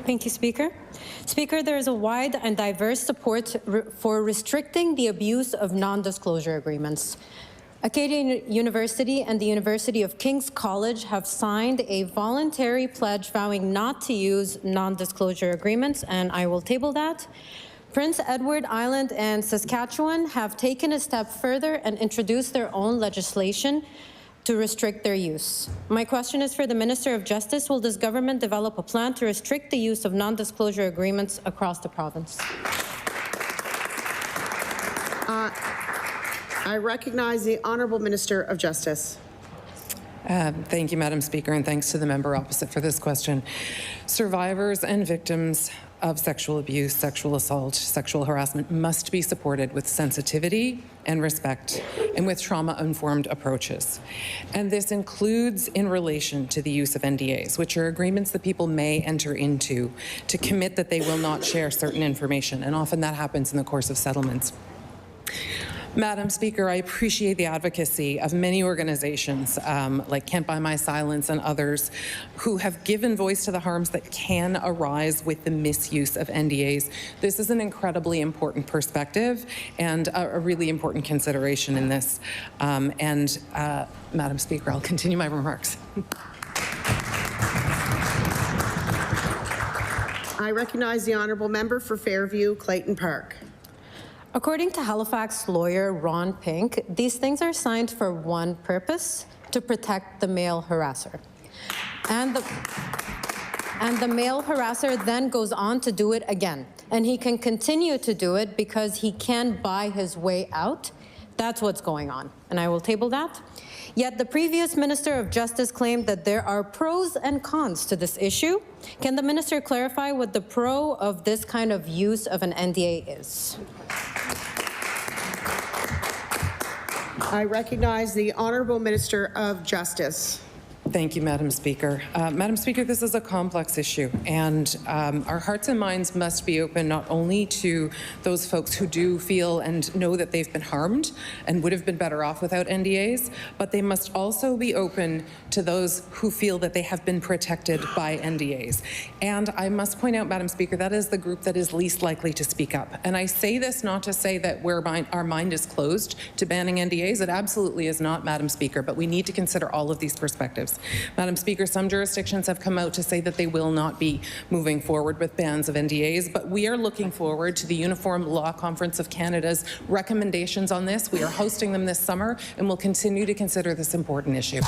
Thank you, Speaker. Speaker, there is a wide and diverse support for restricting the abuse of non-disclosure agreements. Acadia University and the University of King's College have signed a voluntary pledge vowing not to use non-disclosure agreements, and I will table that. Prince Edward Island and Saskatchewan have taken a step further and introduced their own legislation to restrict their use. My question is for the Minister of Justice. Will this government develop a plan to restrict the use of non-disclosure agreements across the province? I recognize the Honourable Minister of Justice. Thank you, Madam Speaker, and thanks to the member opposite for this question. Survivors and victims of sexual abuse, sexual assault, sexual harassment must be supported with sensitivity and respect and with trauma-informed approaches. And this includes in relation to the use of NDAs, which are agreements that people may enter into to commit that they will not share certain information, and often that happens in the course of settlements. Madam Speaker, I appreciate the advocacy of many organizations like Can't Buy My Silence and others who have given voice to the harms that can arise with the misuse of NDAs. This is an incredibly important perspective and a really important consideration in this. Madam Speaker, I'll continue my remarks. I recognize the Honourable Member for Fairview, Clayton Park. According to Halifax lawyer Ron Pink, these things are signed for one purpose: to protect the male harasser. And the male harasser then goes on to do it again. And he can continue to do it because he can buy his way out. That's what's going on. And I will table that. Yet the previous Minister of Justice claimed that there are pros and cons to this issue. Can the Minister clarify what the pro of this kind of use of an NDA is? I recognize the Honourable Minister of Justice. Thank you, Madam Speaker. Madam Speaker, this is a complex issue, and our hearts and minds must be open not only to those folks who do feel and know that they've been harmed and would have been better off without NDAs, but they must also be open to those who feel that they have been protected by NDAs. And I must point out, Madam Speaker, that is the group that is least likely to speak up. And I say this not to say that our mind is closed to banning NDAs. It absolutely is not, Madam Speaker, but we need to consider all of these perspectives. Madam Speaker, some jurisdictions have come out to say that they will not be moving forward with bans of NDAs, but we are looking forward to the Uniform Law Conference of Canada's recommendations on this. We are hosting them this summer, and will continue to consider this important issue.